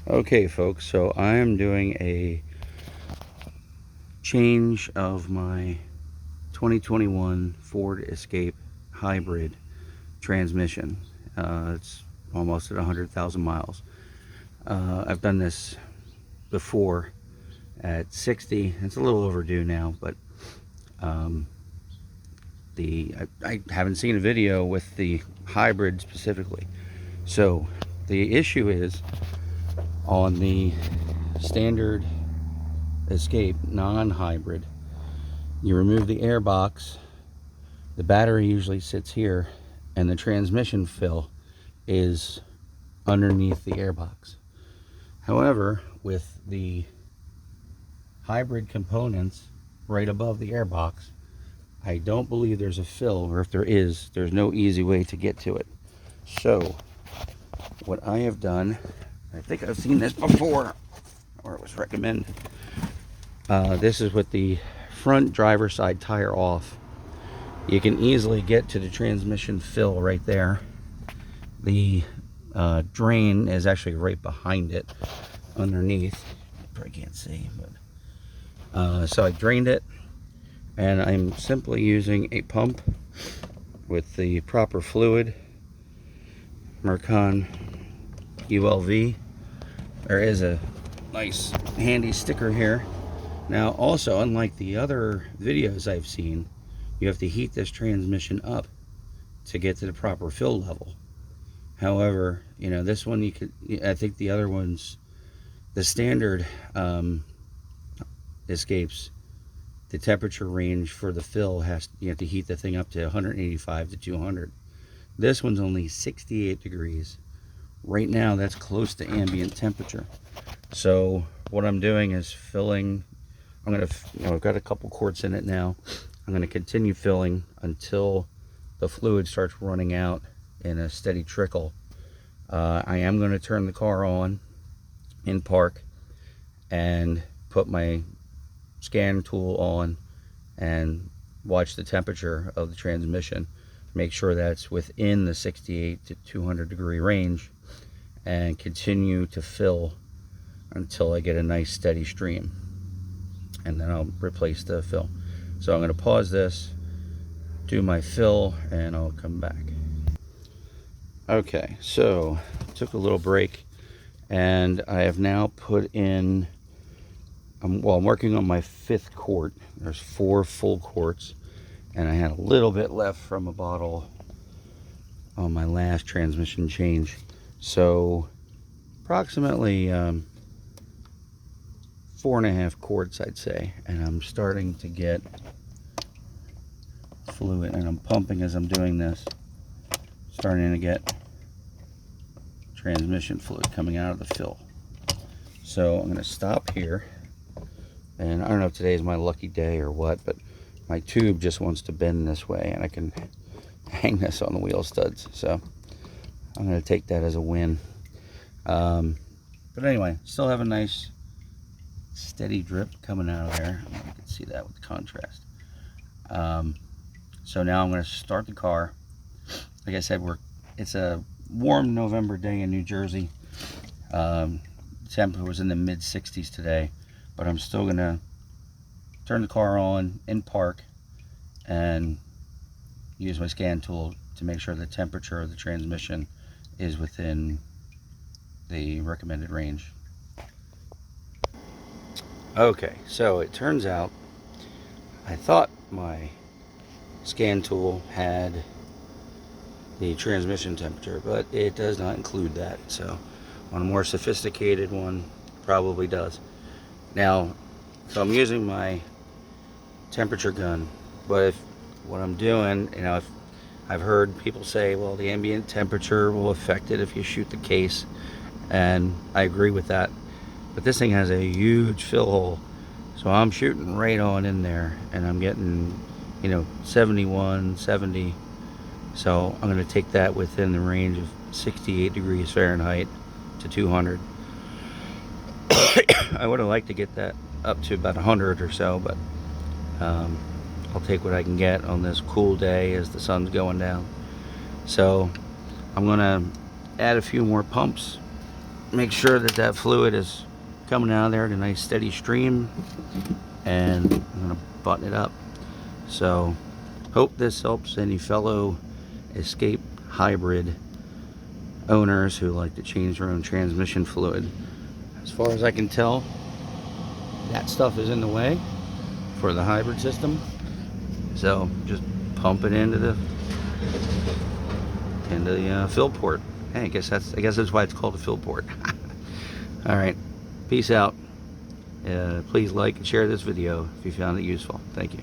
Okay, folks, so I am doing a change of my 2021 Ford Escape hybrid transmission. It's almost at 100,000 miles. I've done this before at 60. It's a little overdue now, but um, I haven't seen a video with the hybrid specifically. So the issue is on the standard Escape non-hybrid, you remove the air box, the battery usually sits here, and the transmission fill is underneath the air box. However, with the hybrid components right above the air box, I don't believe there's a fill, or if there is, there's no easy way to get to it. So what I have done, I think I've seen this before, or it was recommended. This is with the front driver's side tire off. You can easily get to the transmission fill right there. The drain is actually right behind it, underneath. You probably can't see, but so I drained it, and I'm simply using a pump with the proper fluid, Mercon ULV. There is a nice handy sticker here. Now, also, unlike the other videos I've seen, you have to heat this transmission up to get to the proper fill level. However, you know, this one, I think the other ones, the standard Escapes, the temperature range for the fill you have to heat the thing up to 185 to 200. This one's only 68 degrees. Right now, that's close to ambient temperature. So what I'm doing is filling. I've got a couple quarts in it now. I'm gonna continue filling until the fluid starts running out in a steady trickle. I am going to turn the car on in park and put my scan tool on and watch the temperature of the transmission. Make sure that's within the 68 to 200 degree range, and continue to fill until I get a nice steady stream, and then I'll replace the fill. So I'm going to pause this, do my fill, and I'll come back. Okay, so took a little break, and I have now put in, I'm working on my 5th quart. There's 4 full quarts, and I had a little bit left from a bottle on my last transmission change. So approximately 4.5 quarts, I'd say, and I'm starting to get fluid, and I'm pumping as I'm doing this, starting to get transmission fluid coming out of the fill. So I'm going to stop here, and I don't know if today is my lucky day or what, but my tube just wants to bend this way, and I can hang this on the wheel studs. So I'm going to take that as a win. But anyway, still have a nice steady drip coming out of there. You can see that with the contrast. So now I'm going to start the car. Like I said, it's a warm November day in New Jersey. Temperature was in the mid 60s today, but I'm still going to turn the car on in park and use my scan tool to make sure the temperature of the transmission is within the recommended range. Okay, so it turns out I thought my scan tool had the transmission temperature, but it does not include that. So on a more sophisticated one, probably does. Now, so I'm using my temperature gun, but what I'm doing, you know, if I've heard people say, well, the ambient temperature will affect it if you shoot the case, and I agree with that. But this thing has a huge fill hole, so I'm shooting right on in there, and I'm getting, you know, 71, 70. So I'm going to take that within the range of 68 degrees Fahrenheit to 200. I would have liked to get that up to about 100 or so, but I'll take what I can get on this cool day as the sun's going down. So I'm going to add a few more pumps make sure that that fluid is coming out of there at a nice steady stream, and I'm going to button it up. So hope this helps any fellow Escape hybrid owners who like to change their own transmission fluid. As far as I can tell, that stuff is in the way for the hybrid system, so just pump it into the fill port. Hey, I guess that's why it's called a fill port. All right, peace out. Please like and share this video if you found it useful. Thank you.